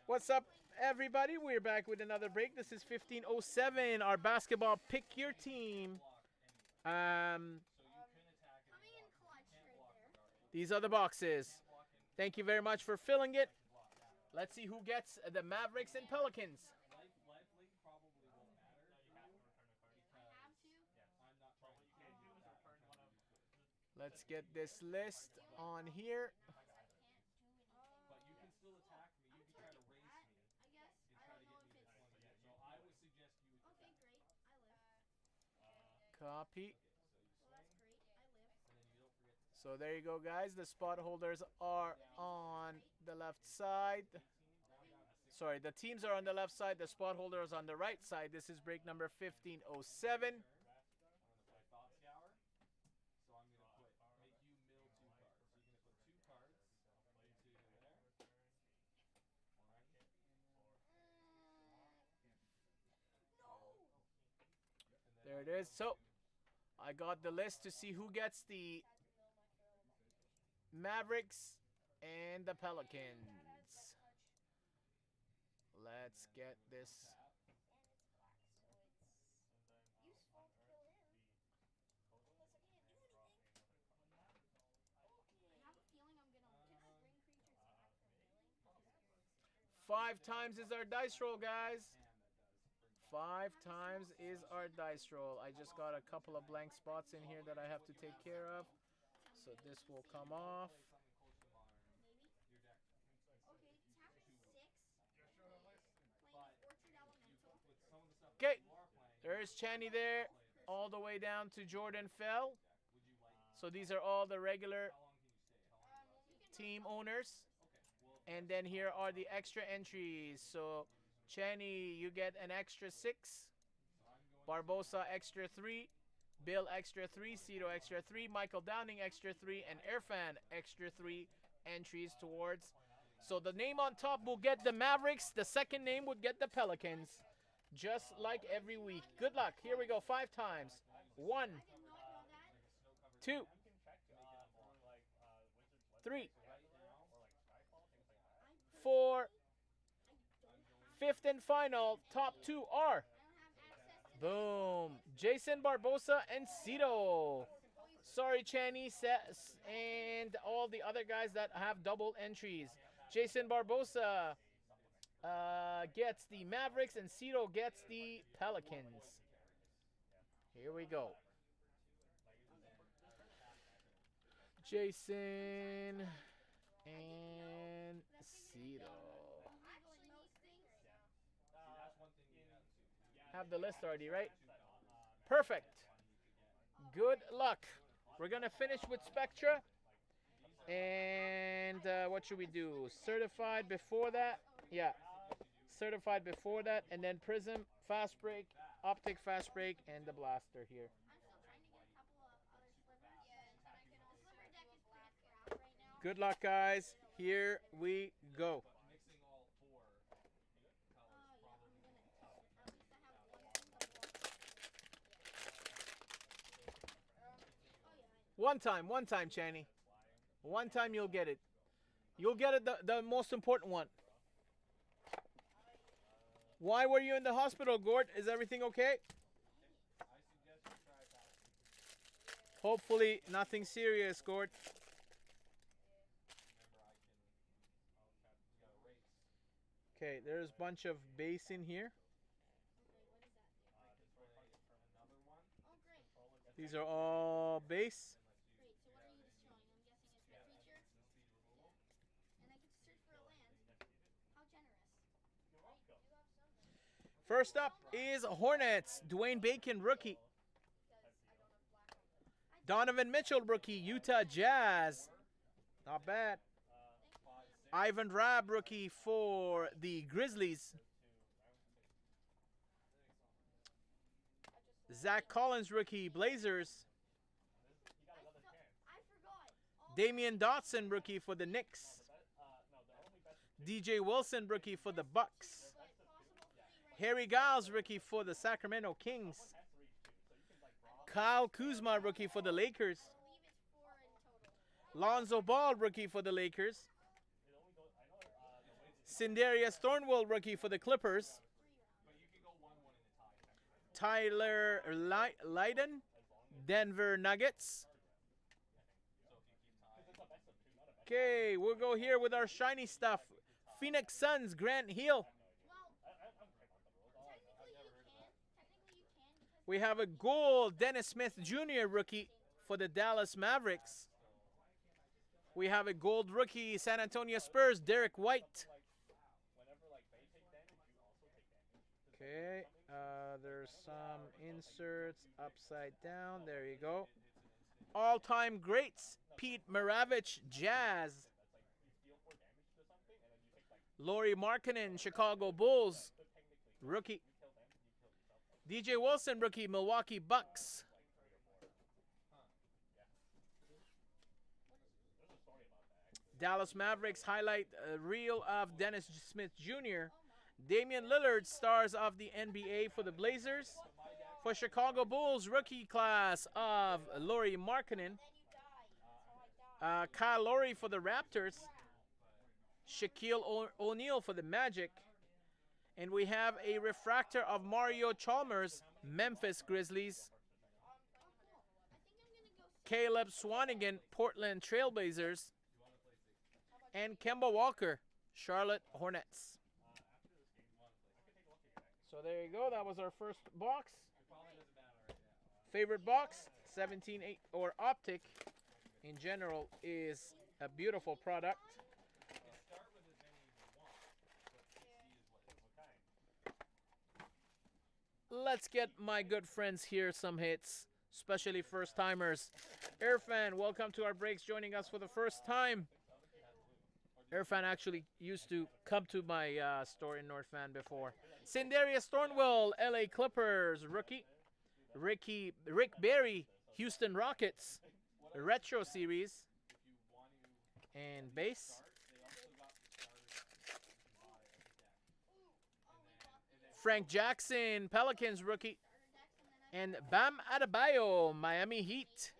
What's up, everybody? We're back with another break. This is 1507, our basketball pick your team. These are the boxes. Thank you very much for filling it. Let's see who gets the Mavericks and Pelicans. Let's get this list on here. Copy. So there you go, guys. The spot holders are on the left side. Sorry, the teams are on the left side. The spot holders on the right side. This is break number 1507. There it is. So I got the list to see who gets the Mavericks and the Pelicans. Let's get this. Five times is our dice roll, guys. 5 times is our dice roll. I just got a couple of blank spots in here that I have to take care of. So this will come off. Okay, there's Channy there, all the way down to Jordan Fell. So these are all the regular team owners. And then here are the extra entries. So Channy, you get an extra 6. Barbosa, extra 3. Bill, extra 3. Cito, extra 3. Michael Downing, extra 3. And Irfan, extra 3 entries towards. So the name on top will get the Mavericks. The second name would get the Pelicans. Just like every week. Good luck. Here we go. 5 times. 1, 2, 3, 4. Fifth and final. Top 2 are. Boom. Jason Barbosa and Cito. Sorry, Channy and all the other guys that have double entries. Jason Barbosa gets the Mavericks and Cito gets the Pelicans. Here we go. Jason and Cito. Have the list already, right? Perfect. Good luck. We're going to finish with Spectra. And what should we do? Certified before that? Yeah. Certified before that. And then Prizm, fast break, Optic fast break, and the blaster here. Good luck, guys. Here we go. One time, Channy. One time you'll get it. You'll get it, the most important one. Why were you in the hospital, Gord? Is everything okay? Hopefully nothing serious, Gord. Okay, there's a bunch of base in here. These are all base. First up is Hornets. Dwayne Bacon, rookie. Donovan Mitchell, rookie. Utah Jazz. Not bad. Ivan Rabb, rookie for the Grizzlies. Zach Collins, rookie, Blazers. Damian Dotson, rookie for the Knicks. DJ Wilson, rookie for the Bucks. Harry Giles, rookie for the Sacramento Kings. Kyle Kuzma, rookie for the Lakers. Lonzo Ball, rookie for the Lakers. Sindarius Thornwell, rookie for the Clippers. Tyler Lydon, Denver Nuggets. Okay, we'll go here with our shiny stuff. Phoenix Suns, Grant Hill. We have a gold Dennis Smith Jr. rookie for the Dallas Mavericks. We have a gold rookie San Antonio Spurs, Derek White. Okay, there's some inserts upside down. There you go. All-time greats, Pete Maravich, Jazz. Lauri Markkanen, Chicago Bulls, rookie. DJ Wilson, rookie, Milwaukee Bucks. Dallas Mavericks highlight reel of Dennis Smith Jr. Damian Lillard, stars of the NBA for the Blazers. For Chicago Bulls, rookie class of Lauri Markkanen. Kyle Lowry for the Raptors. Shaquille O'Neal for the Magic. And we have a refractor of Mario Chalmers, Memphis Grizzlies. Caleb Swanigan, Portland Trailblazers. And Kemba Walker, Charlotte Hornets. So there you go. That was our first box. Favorite box, 17-8 or Optic in general is a beautiful product. Let's get my good friends here some hits, especially first timers. Irfan, welcome to our breaks, joining us for the first time. Irfan actually used to come to my store in North Van before. Sindarius Thornwell, LA Clippers, rookie. Rick Barry, Houston Rockets, Retro Series. And base. Frank Jackson, Pelicans rookie. And Bam Adebayo, Miami Heat.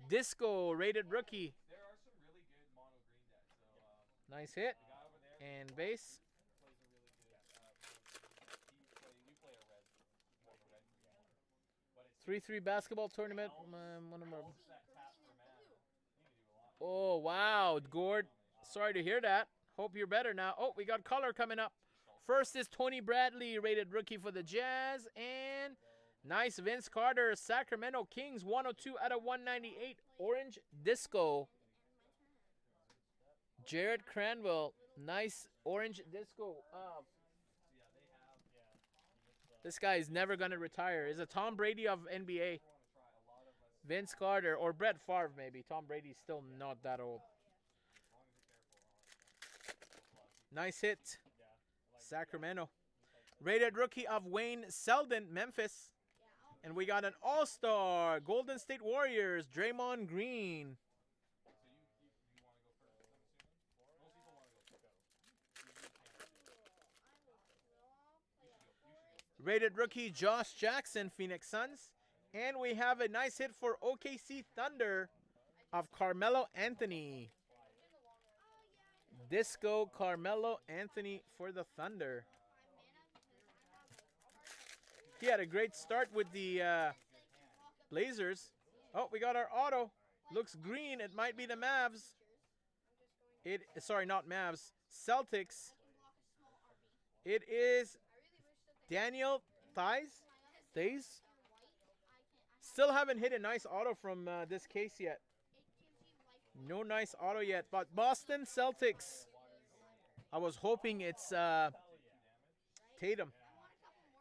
Disco, rated rookie. Nice hit. And base. 3-3 basketball tournament. Oh, wow, Gord. Sorry to hear that. Hope you're better now. Oh, we got color coming up. First is Tony Bradley, rated rookie for the Jazz. And nice Vince Carter, Sacramento Kings, 102 out of 198. Orange Disco. Jared Cranwell, nice orange disco. This guy is never going to retire. Is a Tom Brady of NBA. Vince Carter or Brett Favre maybe. Tom Brady's still not that old. Nice hit. Sacramento. Rated rookie of Wayne Selden, Memphis. And we got an all-star, Golden State Warriors, Draymond Green. Rated rookie Josh Jackson, Phoenix Suns. And we have a nice hit for OKC Thunder of Carmelo Anthony. Disco Carmelo Anthony for the Thunder. He had a great start with the Blazers. Oh, we got our auto. Looks green. It might be the Mavs. Sorry, not Mavs. Celtics. It is Daniel Theis. Still haven't hit a nice auto from this case yet. No nice auto yet. But Boston Celtics. I was hoping it's Tatum.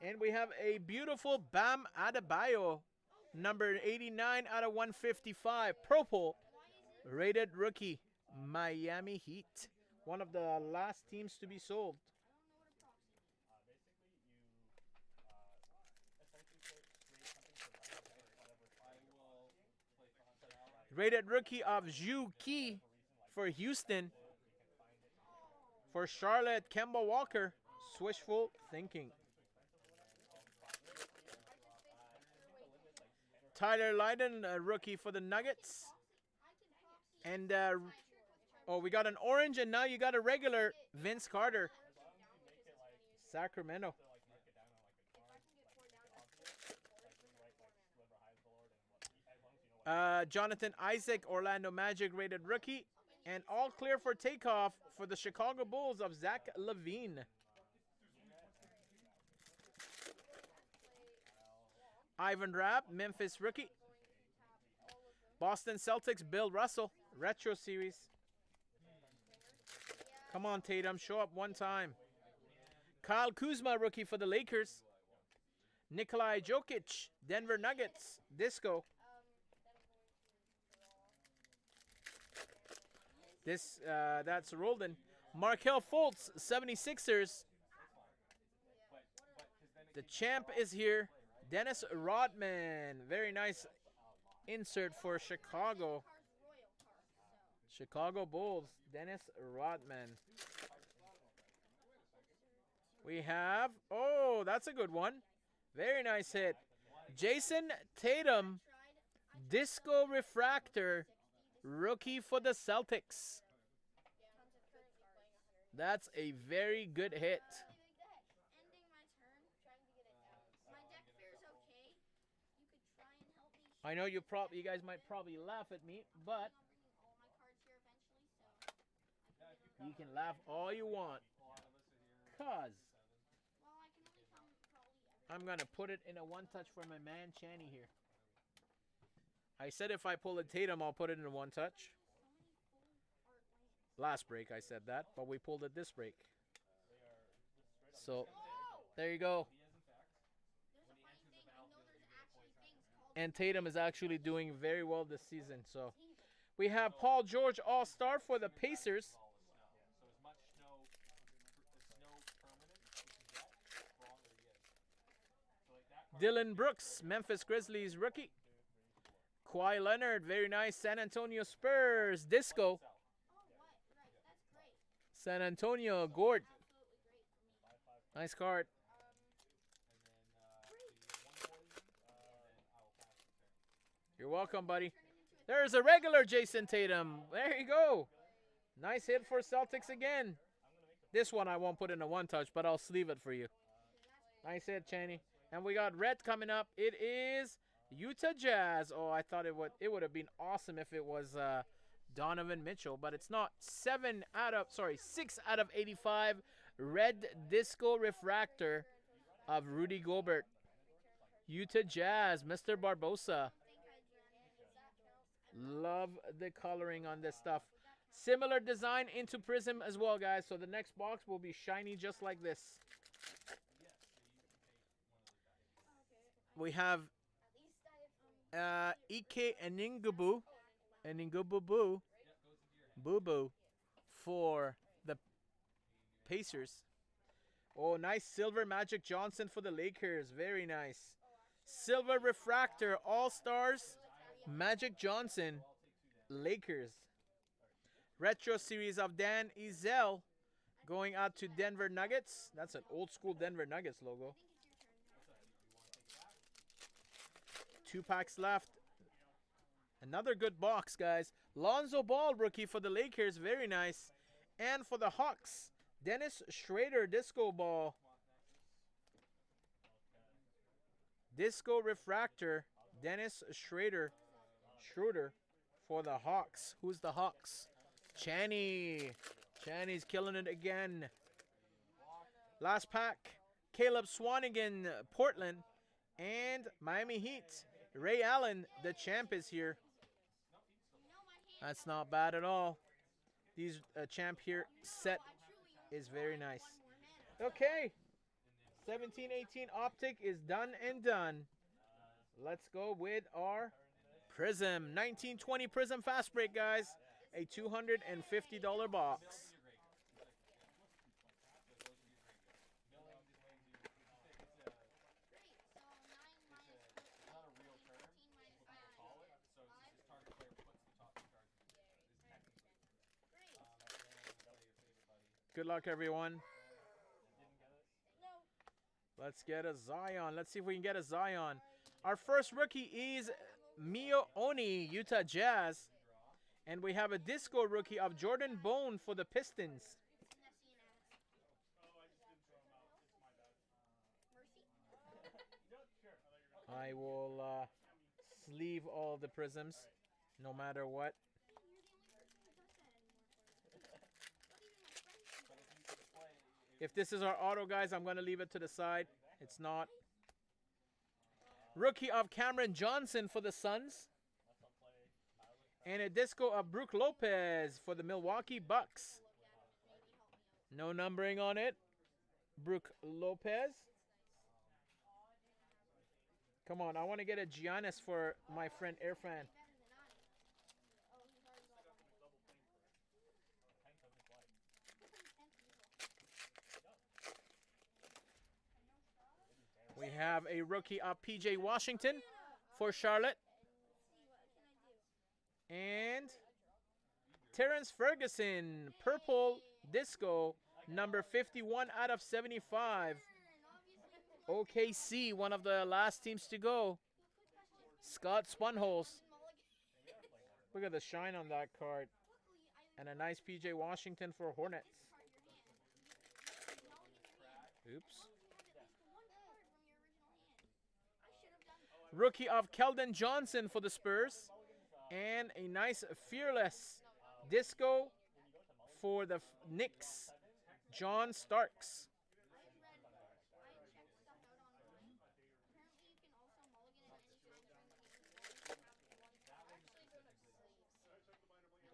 And we have a beautiful Bam Adebayo, number 89 out of 155. Purple, rated rookie, Miami Heat. One of the last teams to be sold. Rated rookie of Zhu Qi for Houston. For Charlotte, Kemba Walker, Swishful Thinking. Tyler Lydon, a rookie for the Nuggets. And Oh, we got an orange, and now you got a regular Vince Carter. Sacramento. Jonathan Isaac, Orlando Magic rated rookie. And all clear for takeoff for the Chicago Bulls of Zach LaVine. Ivan Rabb, Memphis rookie. Boston Celtics, Bill Russell, retro series. Come on, Tatum, show up one time. Kyle Kuzma, rookie for the Lakers. Nikolai Jokic, Denver Nuggets, disco. That's Roldan. Markelle Fultz, 76ers. The champ is here. Dennis Rodman, very nice insert for Chicago. Chicago Bulls, Dennis Rodman. We have, oh, that's a good one. Very nice hit. Jason Tatum, disco refractor, rookie for the Celtics. That's a very good hit. I know you guys might probably laugh at me, but you can laugh all you want. Cause I'm gonna put it in a one-touch for my man Channy here. I said if I pull a Tatum, I'll put it in a one-touch. Last break I said that, but we pulled it this break. So there you go. And Tatum is actually doing very well this season. So we have Paul George All-Star for the Pacers. Dylan Brooks, Memphis Grizzlies rookie. Kawhi Leonard, very nice. San Antonio Spurs, disco. San Antonio, Gord. Nice card. You're welcome, buddy. There's a regular Jason Tatum. There you go. Nice hit for Celtics again. This one I won't put in a one-touch, but I'll sleeve it for you. Nice hit, Chaney. And we got red coming up. It is Utah Jazz. Oh, I thought it would have been awesome if it was Donovan Mitchell, but it's not. 6 out of 85. Red disco refractor of Rudy Gobert. Utah Jazz, Mr. Barbosa. Love the coloring on this stuff. Similar design into Prizm as well, guys. So the next box will be shiny just like this. We have Ike Eningubu Boo for the Pacers. Oh, nice silver Magic Johnson for the Lakers. Very nice. Silver refractor All-Stars Magic Johnson, Lakers. Retro series of Dan Ezel going out to Denver Nuggets. That's an old school Denver Nuggets logo. 2 packs left. Another good box, guys. Lonzo Ball rookie for the Lakers. Very nice. And for the Hawks, Dennis Schrader disco ball. Disco refractor, Dennis Schrader for the Hawks. Who's the Hawks? Channy. Channy's killing it again. Last pack. Caleb Swanigan, Portland. And Miami Heat. Ray Allen, the champ, is here. That's not bad at all. These champ here set is very nice. Okay. 17-18 Optic is done and done. Let's go with our Prizm. 1920 Prizm Fast Break, guys. A $250 box. Good luck, everyone. Let's get a Zion. Let's see if we can get a Zion. Our first rookie is Mio Oni, Utah Jazz. And we have a disco rookie of Jordan Bone for the Pistons. I will sleeve all the prisms, no matter what. If this is our auto, guys, I'm going to leave it to the side. It's not. Rookie of Cameron Johnson for the Suns. And a disco of Brook Lopez for the Milwaukee Bucks. No numbering on it. Brook Lopez. Come on, I want to get a Giannis for my friend Irfan. We have a rookie of PJ Washington for Charlotte. And Terrence Ferguson, purple disco, number 51 out of 75. OKC, one of the last teams to go. Scott Spunholes. Look at the shine on that card. And a nice PJ Washington for Hornets. Oops. Rookie of Keldon Johnson for the Spurs. And a nice Fearless disco for the Knicks. John Starks.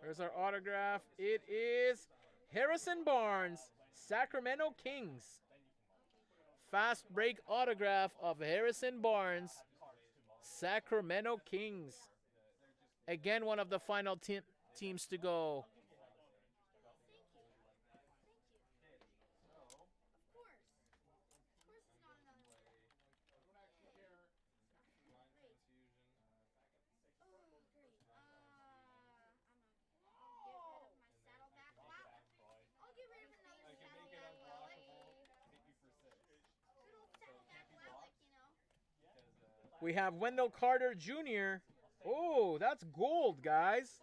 There's our autograph. It is Harrison Barnes, Sacramento Kings. Fast break autograph of Harrison Barnes, Sacramento Kings. Again, one of the final teams to go. We have Wendell Carter Jr. Oh, that's gold, guys.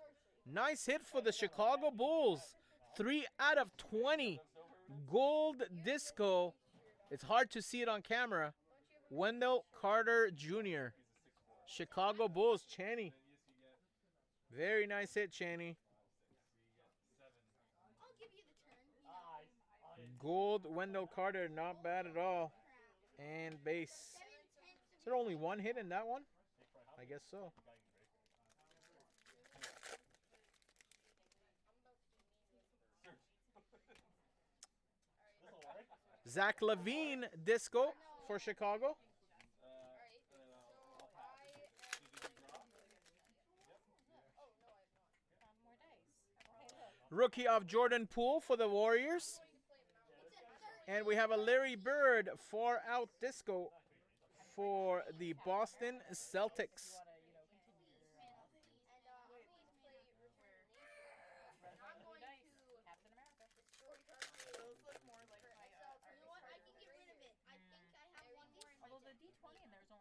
Nice hit for the Chicago Bulls. 3 out of 20. Gold disco. It's hard to see it on camera. Wendell Carter Jr. Chicago Bulls, Channy. Very nice hit, Channy. Gold Wendell Carter, not bad at all. And base. Is there only one hit in that one? I guess so. Zach LaVine disco for Chicago. Rookie of Jordan Poole for the Warriors. And we have a Larry Bird 4-out disco for the Boston Celtics.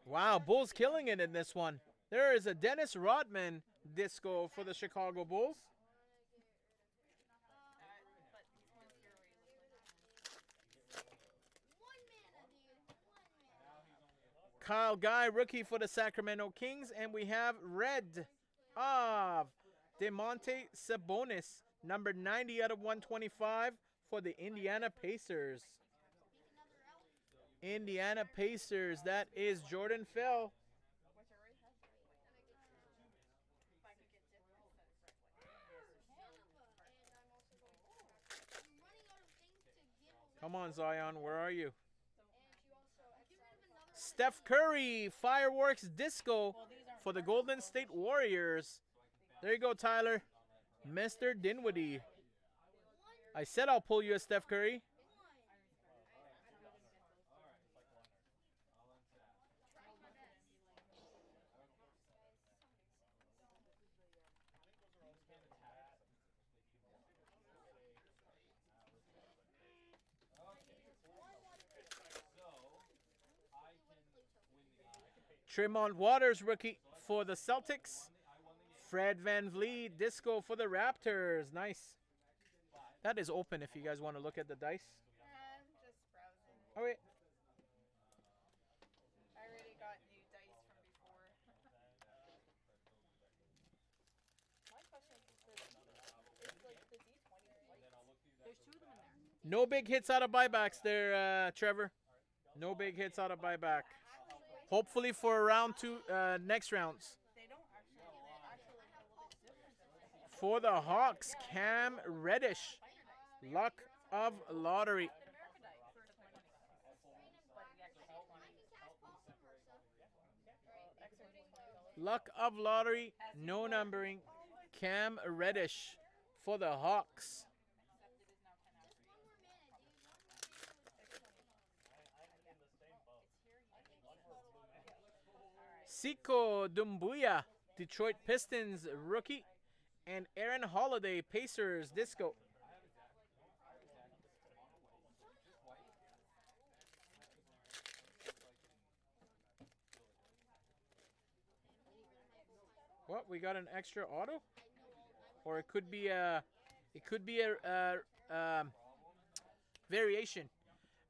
Wow, Bulls killing it in this one. There is a Dennis Rodman disco for the Chicago Bulls. Kyle Guy, rookie for the Sacramento Kings. And we have red of DeMonte Sabonis, number 90 out of 125 for the Indiana Pacers. Indiana Pacers, that is Jordan Fell. Come on, Zion, where are you? Steph Curry, Fireworks Disco for the Golden State Warriors. There you go, Tyler. Mr. Dinwiddie. I said I'll pull you a Steph Curry. Tremont Waters, rookie for the Celtics. Fred VanVleet, disco for the Raptors. Nice. That is open if you guys want to look at the dice. Just browsing. Oh, wait. I already got new dice from before. My question is like the D20 white? There's 2 of them in there. No big hits out of buybacks there, Trevor. No big hits out of buyback. Hopefully for round 2, next rounds. They don't actually a little bit different. For the Hawks, Cam Reddish. Luck of Lottery. Luck of Lottery, no numbering. Cam Reddish for the Hawks. Siko Dumbuya, Detroit Pistons rookie. And Aaron Holiday, Pacers disco. What, we got an extra auto? Or it could be a variation.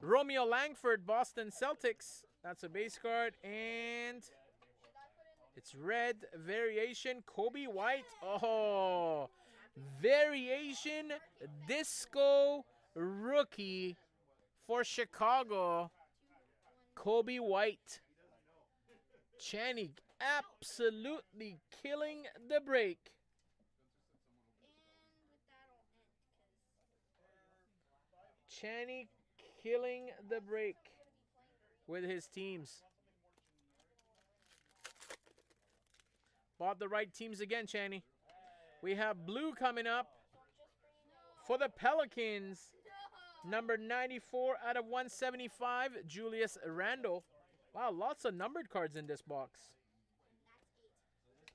Romeo Langford, Boston Celtics. That's a base card. And it's red variation. Kobe White. Oh, variation disco rookie for Chicago. Kobe White. Channing absolutely killing the break. Channing killing the break with his teams. Bought the right teams again, Channy. We have blue coming up for the Pelicans. Number 94 out of 175, Julius Randle. Wow, lots of numbered cards in this box.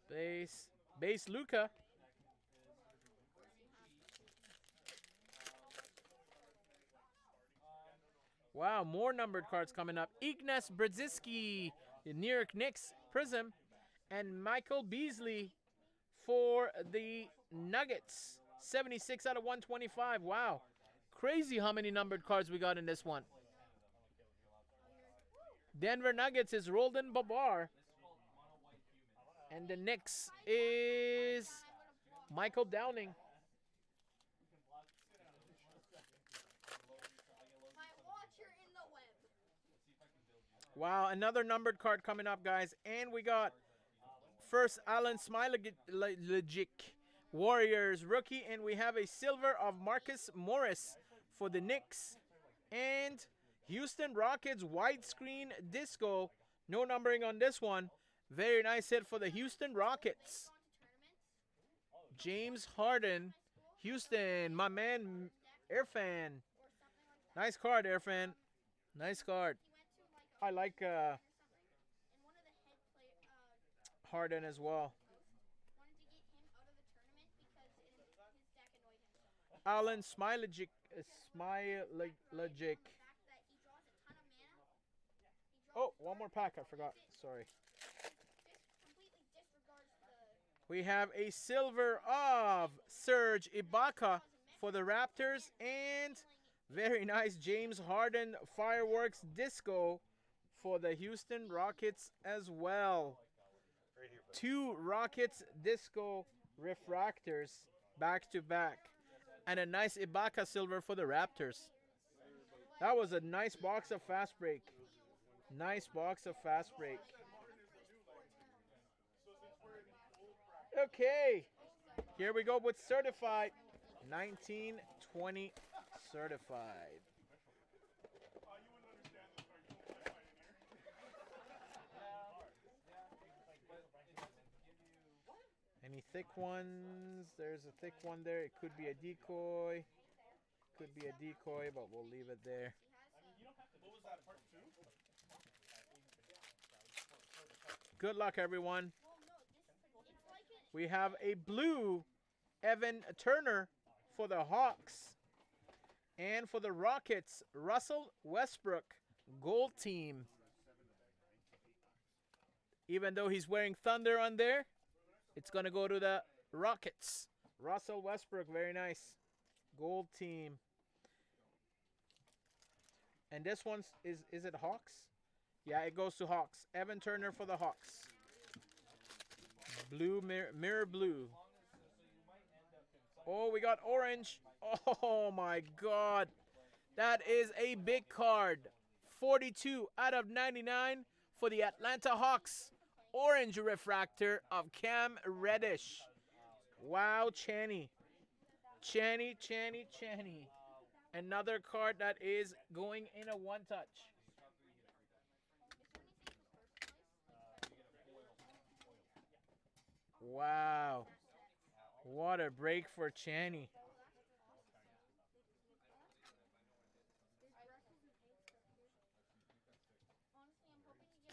Base Luka. Wow, more numbered cards coming up. Ignas Brzezinski, the New York Knicks, Prizm. And Michael Beasley for the Nuggets. 76 out of 125. Wow. Crazy how many numbered cards we got in this one. Denver Nuggets is Roldan Babar. And the Knicks is Michael Downing. Wow, another numbered card coming up, guys. And we got first Alan Smilagic, Warriors rookie. And we have a silver of Marcus Morris for the Knicks. And Houston Rockets widescreen disco. No numbering on this one. Very nice hit for the Houston Rockets. James Harden, Houston, my man, Irfan. Nice card, Irfan. Nice card. I like Harden as well. Alan Smilagic. Oh, one more pack. I forgot. Sorry. We have a silver of Serge Ibaka for the Raptors. And very nice James Harden fireworks disco for the Houston Rockets as well. 2 Rockets disco refractors back to back. And a nice Ibaka silver for the Raptors. That was a nice box of fast break. Nice box of fast break. Okay, here we go with certified. 1920 certified. Any thick ones? There's a thick one there. It could be a decoy. Could be a decoy, but we'll leave it there. Good luck, everyone. We have a blue Evan Turner for the Hawks. And for the Rockets, Russell Westbrook, gold team. Even though he's wearing Thunder on there, It's going to go to the Rockets. Russell Westbrook, very nice. Gold team. And this one's, is it Hawks? Yeah, it goes to Hawks. Evan Turner for the Hawks. Blue, mirror blue. Oh, we got orange. Oh, my God. That is a big card. 42 out of 99 for the Atlanta Hawks. Orange refractor of Cam Reddish. Wow, Channy. Channy. Another card that is going in a one-touch. Wow. What a break for Channy.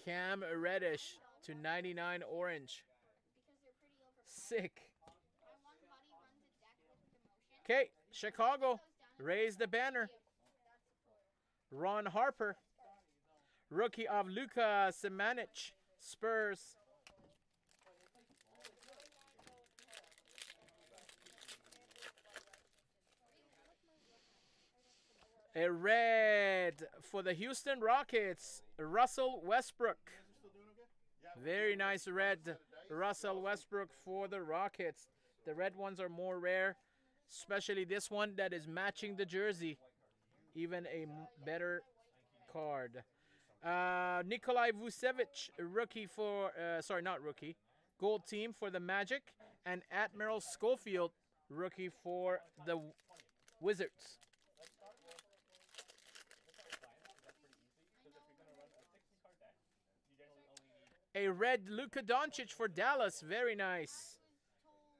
Cam Reddish to 99 orange. Sick. Okay, Chicago. Raise the banner. Ron Harper. Rookie of Luka Semanic. Spurs. A red for the Houston Rockets, Russell Westbrook. Very nice red, Russell Westbrook for the Rockets. The red ones are more rare, especially this one that is matching the jersey. Even a better card. Nikolai Vucevic, rookie for, sorry, not rookie, gold team for the Magic. And Admiral Schofield, rookie for the Wizards. A red Luka Doncic for Dallas. Very nice.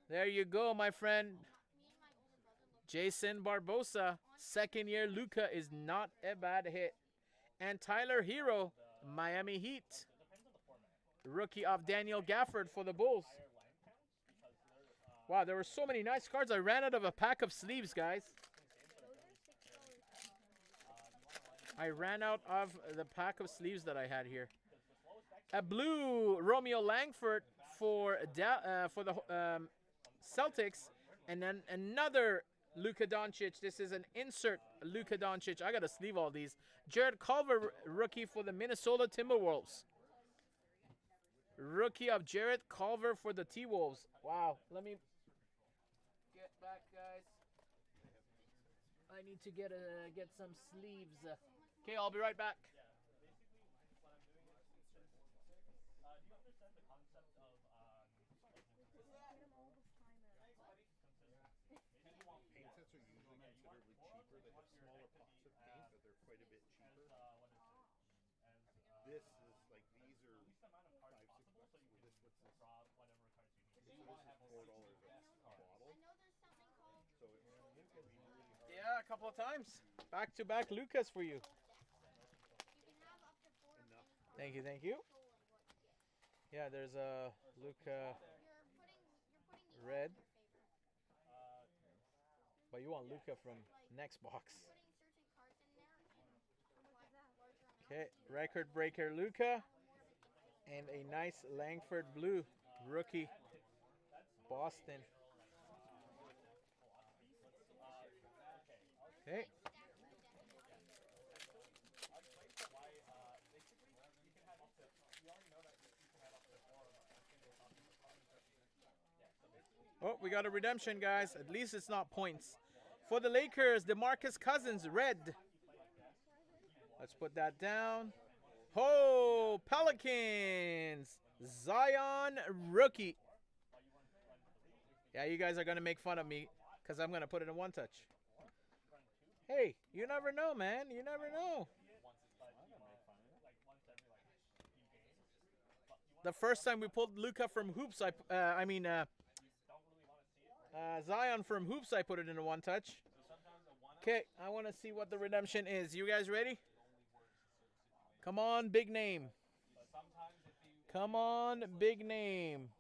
There you go, my friend. Jason Barbosa. Second year Luka is not a bad hit. And Tyler Hero, Miami Heat. Rookie of Daniel Gafford for the Bulls. Wow, there were so many nice cards. I ran out of a pack of sleeves, guys. I ran out of the pack of sleeves that I had here. A blue Romeo Langford for the Celtics, and then another Luka Doncic. This is an insert Luka Doncic. I gotta sleeve all these. Jared Culver, rookie for the Minnesota Timberwolves. Rookie of Jared Culver for the T-Wolves. Wow, let me get back, guys. I need to get some sleeves. Okay, I'll be right back. This is like these are $5-6. This what's this? So this is $4 a bottle. So it's really hard. Yeah, a couple of times. Back to back Lucas for you. Enough. Thank you. Yeah, there's a Luca red. But you want Luca from next box. Okay, record breaker Luca. And a nice Langford blue rookie Boston. Okay. Oh, we got a redemption, guys. At least it's not points. For the Lakers, DeMarcus Cousins, red. Let's put that down. Oh, Pelicans. Zion, rookie. Yeah, you guys are going to make fun of me because I'm going to put it in one touch. Hey, you never know, man. You never know. The first time we pulled Luca from hoops, Zion from hoops, I put it in a one touch. Okay, I want to see what the redemption is. You guys ready? Come on, big name. Come on, big name.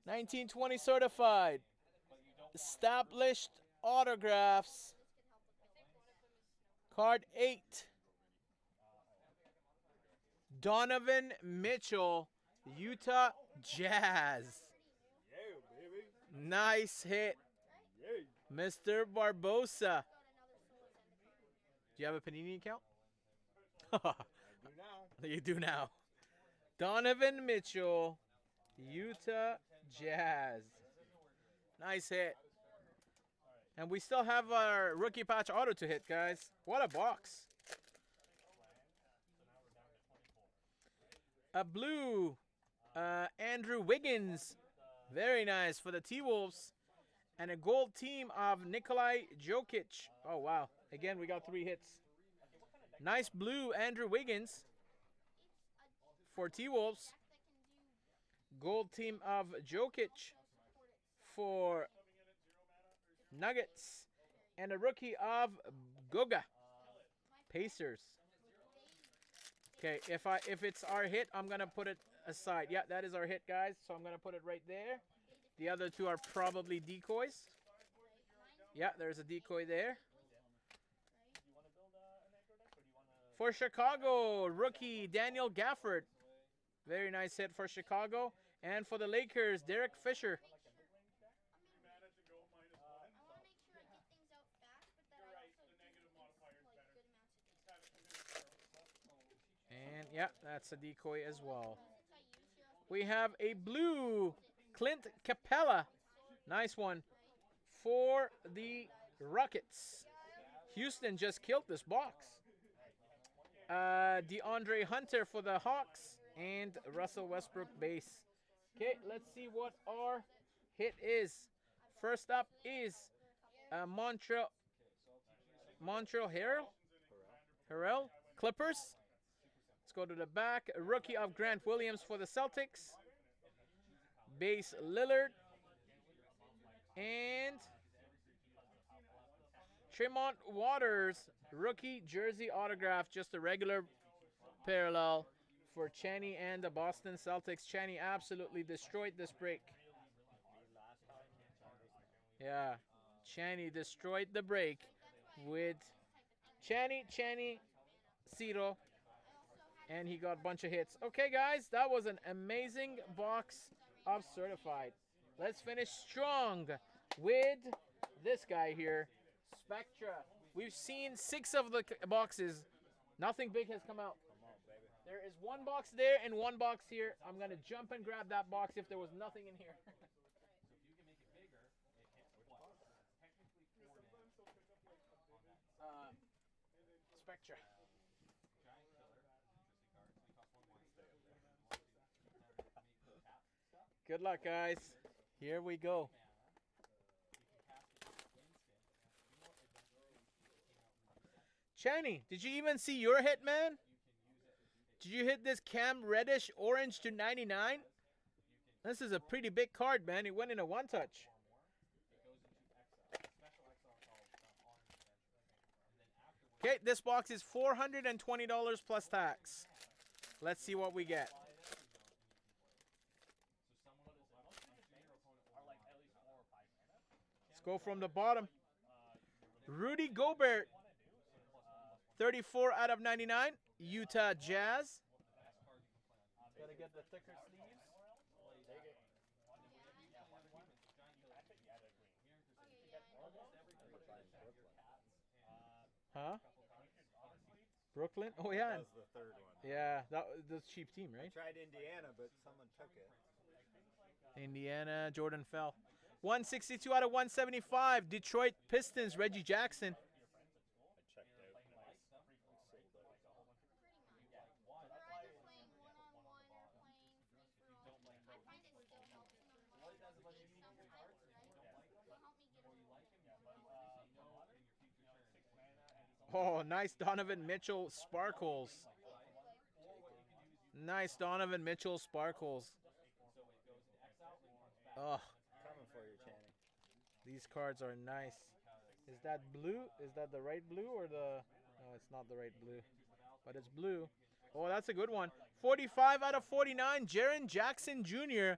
1920 certified. Established autographs. Card 8. Donovan Mitchell, Utah Jazz. Nice hit, Yay. Mr. Barbosa. Do you have a Panini account? I do now. You do now. Donovan Mitchell, Utah Jazz. Nice hit. And we still have our rookie patch auto to hit, guys. What a box. A blue, Andrew Wiggins. Very nice for the T-Wolves. And a gold team of Nikolai Jokic. Oh, wow. Again, we got 3 hits. Nice blue Andrew Wiggins for T-Wolves. Gold team of Jokic for Nuggets. And a rookie of Goga, Pacers. Okay, if it's our hit, I'm gonna put it aside. Yeah, that is our hit, guys. So I'm gonna put it right there. The other 2 are probably decoys. Yeah, there's a decoy there. For Chicago, rookie Daniel Gafford. Very nice hit for Chicago. And for the Lakers, Derek Fisher. And yeah, that's a decoy as well. We have a blue Clint Capella. Nice one for the Rockets. Houston just killed this box. DeAndre Hunter for the Hawks and Russell Westbrook base. Okay, let's see what our hit is. First up is Montreal Harrell Clippers. Let's go to the back. A rookie of Grant Williams for the Celtics. Base Lillard. And Tremont Waters, rookie jersey autograph. Just a regular parallel for Chaney and the Boston Celtics. Chaney absolutely destroyed this break. Yeah, Chaney destroyed the break with Chaney, Ciro. And he got a bunch of hits. Okay, guys, that was an amazing box of certified. Let's finish strong with this guy here, Spectra. We've seen 6 of the boxes. Nothing big has come out. There is 1 box there and 1 box here. I'm going to jump and grab that box if there was nothing in here. Spectra. Good luck, guys. Here we go. Chaney, did you even see your hit, man? Did you hit this Cam Reddish orange to 99? This is a pretty big card, man. It went in a 1-touch. Okay, this box is $420 plus tax. Let's see what we get. Let's go from the bottom. Rudy Gobert, 34 out of 99. Utah Jazz. Gotta get the thicker sleeves. Huh? Brooklyn? Oh yeah. That was the third one. Yeah, that's a cheap team, I right? tried Indiana, but someone took it. Indiana, Jordan fell. 162 out of 175. Detroit Pistons, Reggie Jackson. I checked out. Oh, nice Donovan Mitchell sparkles. Nice Donovan Mitchell sparkles. Oh, Coming for you, Channing. these cards are nice. Is that blue? Is that the right blue or the... No, it's not the right blue. But it's blue. Oh, that's a good one. 45 out of 49. Jaren Jackson Jr.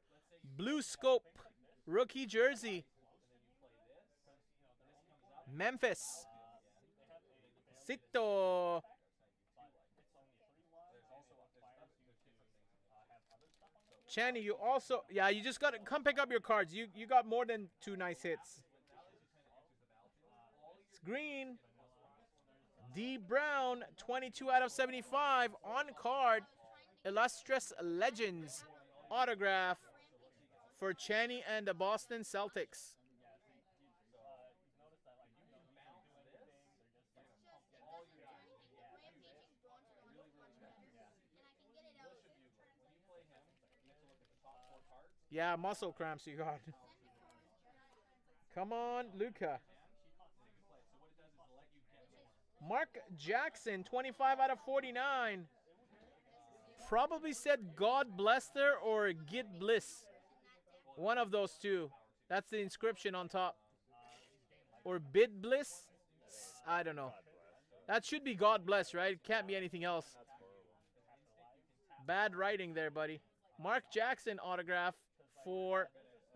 Blue Scope. Rookie jersey. Memphis. Cito. Channy, you also, yeah, you just got to come pick up your cards. You got more than 2 nice hits. It's green. D. Brown, 22 out of 75 on card. Illustrious Legends autograph for Channy and the Boston Celtics. Yeah, muscle cramps you got. Come on, Luka. Mark Jackson, 25 out of 49. Probably said God bless her or Gid Bliss. One of those two. That's the inscription on top. Or Bid Bliss? I don't know. That should be God bless, right? Can't be anything else. Bad writing there, buddy. Mark Jackson autograph for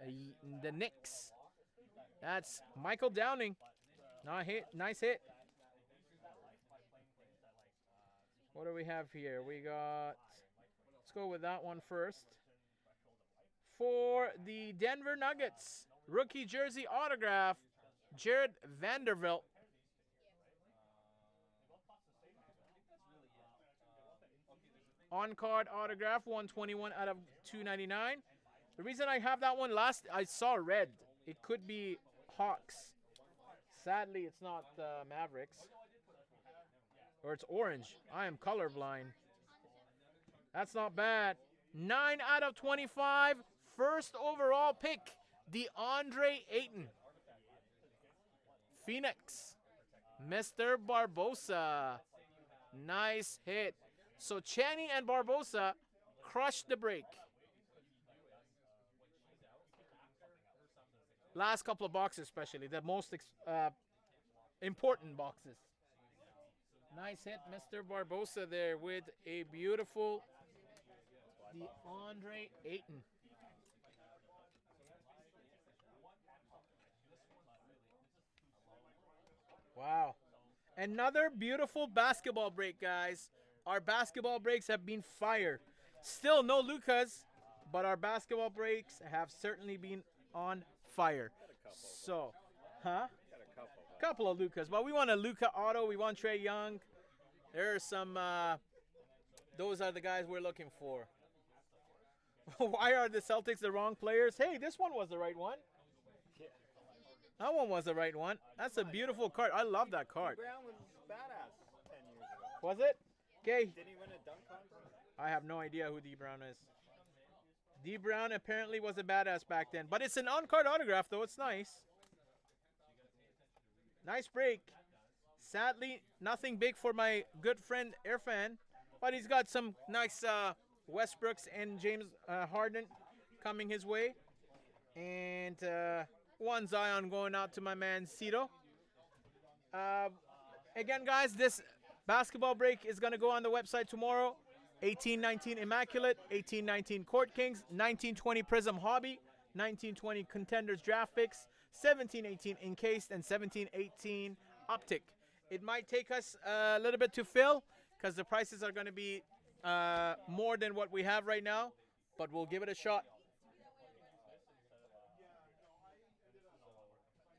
the Knicks. That's Michael Downing. Nice hit. What do we have here? We got, let's go with that one first. For the Denver Nuggets, rookie jersey autograph, Jared Vanderbilt. On-card autograph, 121 out of 299. The reason I have that one last, I saw red. It could be Hawks. Sadly, it's not Mavericks. Or it's orange. I am colorblind. That's not bad. 9 out of 25. First overall pick, DeAndre Ayton. Phoenix. Mr. Barbosa. Nice hit. So Channy and Barbosa crushed the break. Last couple of boxes especially. The most important boxes. Nice hit, Mr. Barbosa there with a beautiful DeAndre Ayton. Wow. Another beautiful basketball break, guys. Our basketball breaks have been fire. Still no Lucas, but our basketball breaks have certainly been on fire. So, huh? Couple of Lucas, but we want a Luka auto. We want Trae Young. There are some. Those are the guys we're looking for. Why are the Celtics the wrong players? Hey, this one was the right one. That one was the right one. That's a beautiful card. I love that card. Brown was badass 10 years ago. Was it? Okay. Didn't he win a dunk contest? I have no idea who D. Brown is. D. Brown apparently was a badass back then. But it's an on-card autograph, though. It's nice. Nice break. Sadly, nothing big for my good friend Irfan. But he's got some nice Westbrooks and James Harden coming his way. And one Zion going out to my man Cito. Again, guys, this basketball break is going to go on the website tomorrow. 1819 Immaculate, 1819 Court Kings, 1920 Prizm Hobby, 1920 Contenders Draft Picks, 1718 Encased, and 1718 Optic. It might take us a little bit to fill because the prices are going to be more than what we have right now, but we'll give it a shot.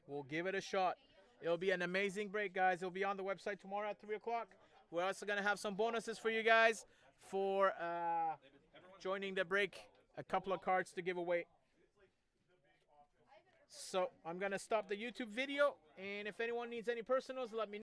We'll give it a shot. It'll be an amazing break, guys. It'll be on the website tomorrow at 3 o'clock. We're also going to have some bonuses for you guys for joining the break. A couple of cards to give away. So I'm going to stop the YouTube video. And if anyone needs any personals, let me know.